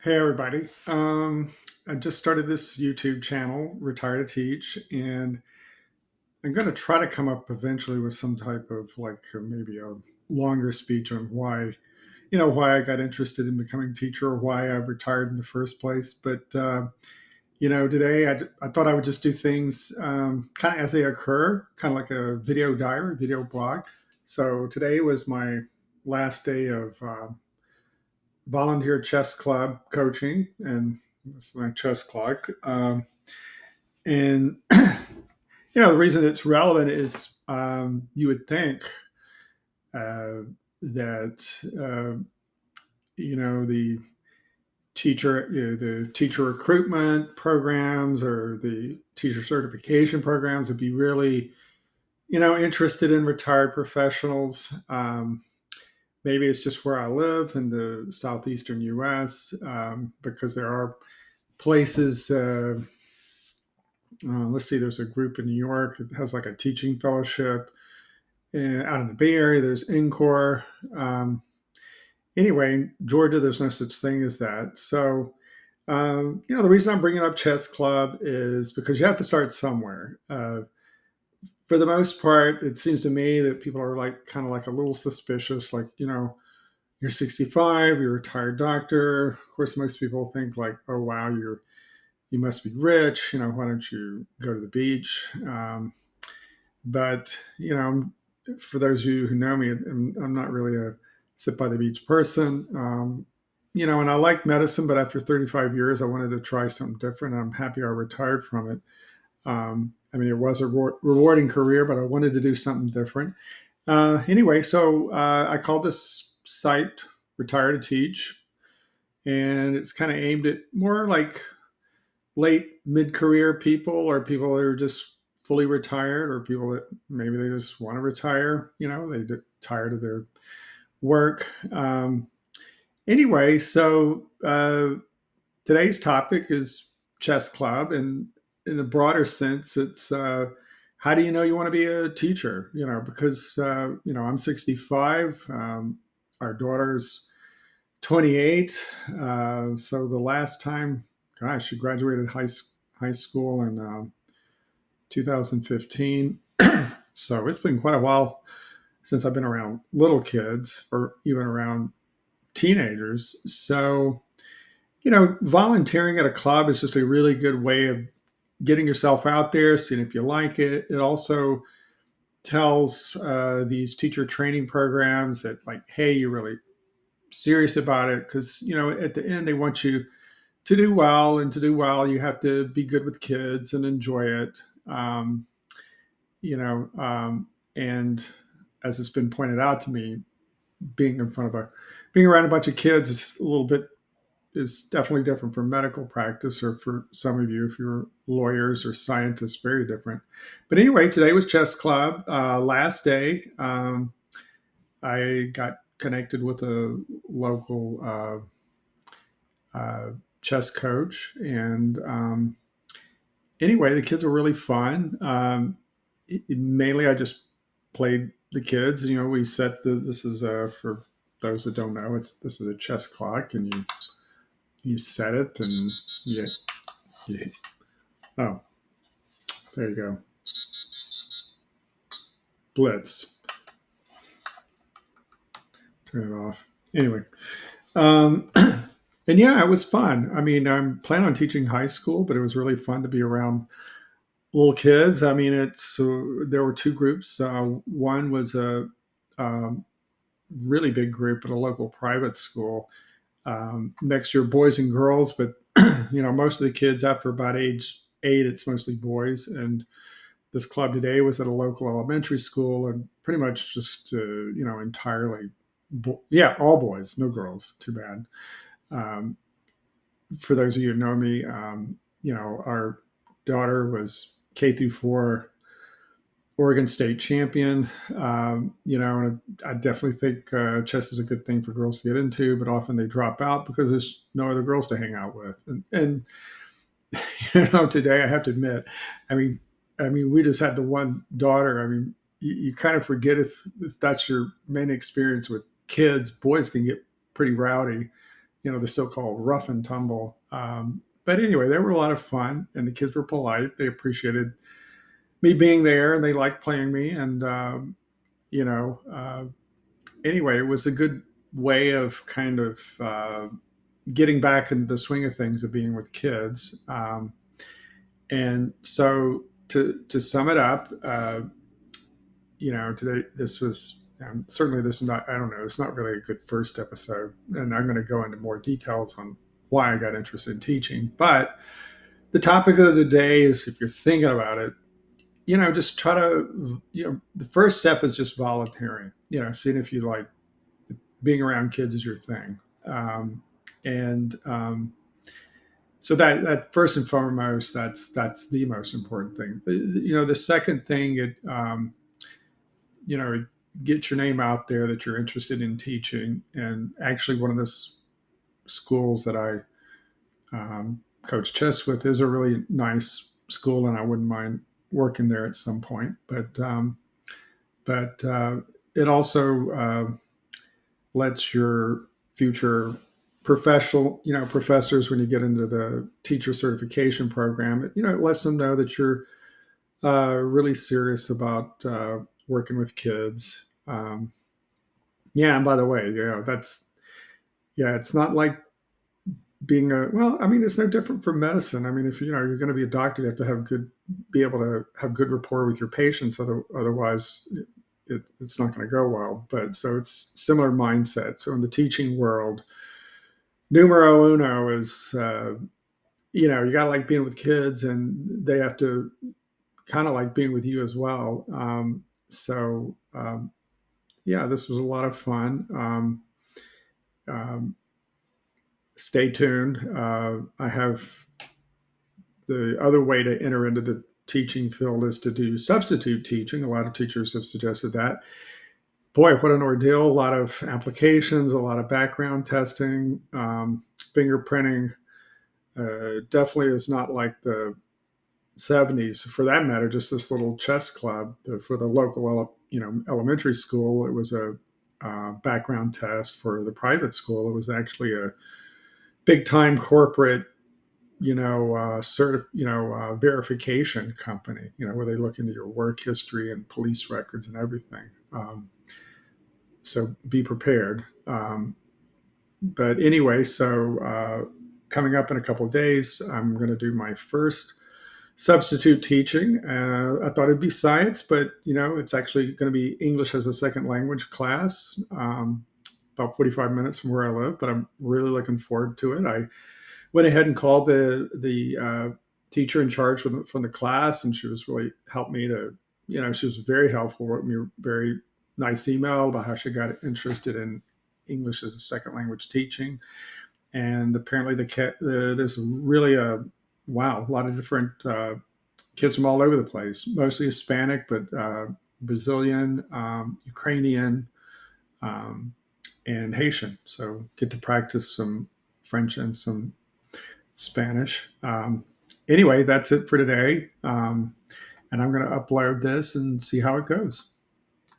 Hey everybody. I just started this YouTube channel, Retire to Teach, and I'm going to try to come up eventually with some type of maybe a longer speech on why I got interested in becoming a teacher or why I retired in the first place. But today I thought I would just do things kind of as they occur, kind of like a video diary, video blog. So today was my last day of volunteer chess club coaching, and it's my chess clock. And the reason it's relevant is you would think uh, that the the teacher recruitment programs or the teacher certification programs would be really interested in retired professionals. Maybe it's just where I live in the southeastern U.S. Because there are places. Let's see, there's a group in New York that has like a teaching fellowship. And out in the Bay Area, there's NCORE. Anyway, in Georgia, there's no such thing as that. So, the reason I'm bringing up Chess Club is because you have to start somewhere. For the most part, it seems to me that people are like kind of like a little suspicious, like, you're 65, you're a retired doctor. Of course, most people think like, oh, wow, you must be rich. Why don't you go to the beach? But for those of you who know me, I'm not really a sit by the beach person. And I like medicine, but after 35 years, I wanted to try something different. I'm happy I retired from it. I mean, it was a rewarding career, but I wanted to do something different. Anyway, so I called this site Retire to Teach, and it's kind of aimed at more like late mid-career people or people that are just fully retired or people that maybe they just want to retire. They get tired of their work. Anyway, so today's topic is chess club, and in the broader sense, it's how do you know you want to be a teacher? Because I'm 65. Our daughter's 28. So the last time, gosh, she graduated high school in 2015. So it's been quite a while since I've been around little kids or even around teenagers. So, volunteering at a club is just a really good way of getting yourself out there, seeing if you like it. It also tells these teacher training programs that, like, hey, you're really serious about it because, at the end, they want you to do well, and to do well, you have to be good with kids and enjoy it. Um, you know, um, and as it's been pointed out to me, being in front of being around a bunch of kids is a little bit is definitely different from medical practice, or for some of you, if you're lawyers or scientists, very different. But anyway, today was chess club, last day. I got connected with a local chess coach, and anyway, the kids were really fun. Mainly, I just played the kids. We set this is for those that don't know, this is a chess clock, and you set it, and you oh, there you go, blitz, turn it off. Anyway, um, and yeah, it was fun. I mean, I'm planning on teaching high school, but it was really fun to be around little kids. I mean, there were two groups. One was a um, really big group at a local private school, mixture of boys and girls. But most of the kids after about age 8, it's mostly boys. And this club today was at a local elementary school, and pretty much just entirely, yeah, all boys, no girls. Too bad. Um, for those of you who know me, our daughter was K through 4 Oregon State champion. And I definitely think chess is a good thing for girls to get into, but often they drop out because there's no other girls to hang out with. And today I have to admit, I mean, we just had the one daughter. I mean, you kind of forget if that's your main experience with kids. Boys can get pretty rowdy, the so-called rough and tumble. But anyway, they were a lot of fun, and the kids were polite. They appreciated me being there, and they liked playing me. And you know, anyway, it was a good way of kind of getting back into the swing of things of being with kids. And so to sum it up, today this was certainly this is not, I don't know, it's not really a good first episode, and I'm going to go into more details on why I got interested in teaching. But the topic of the day is, if you're thinking about it, just try to, the first step is just volunteering, seeing if you like being around kids is your thing. And So that first and foremost, that's the most important thing. The second thing, you know, get your name out there that you're interested in teaching. And actually, one of the schools that I coach chess with is a really nice school, and I wouldn't mind working there at some point. But it also lets your future professors, when you get into the teacher certification program, it lets them know that you're really serious about working with kids. Yeah, and by the way, it's not like being it's no different from medicine. I mean, if you're going to be a doctor, you have to be able to have good rapport with your patients. Otherwise, it's not going to go well. But so it's similar mindset. So in the teaching world, numero uno is you got to like being with kids, and they have to kind of like being with you as well. Yeah, this was a lot of fun. Um, Stay tuned. I have the other way to enter into the teaching field is to do substitute teaching. A lot of teachers have suggested that. Boy, what an ordeal. A lot of applications, a lot of background testing, fingerprinting. Definitely is not like the 70s. For that matter, just this little chess club for the local, elementary school. It was a background test. For the private school, it was actually a big time corporate, verification company, where they look into your work history and police records and everything. So be prepared. But anyway, coming up in a couple of days, I'm going to do my first substitute teaching. I thought it'd be science, but it's actually going to be English as a second language class. About 45 minutes from where I live, but I'm really looking forward to it. I went ahead and called the teacher in charge from the class, and she was really helped me to, she was very helpful, wrote me a very nice email about how she got interested in English as a second language teaching. And apparently there's really a lot of different kids from all over the place, mostly Hispanic, but Brazilian, Ukrainian, and Haitian. So get to practice some French and some Spanish. Anyway, that's it for today. And I'm going to upload this and see how it goes.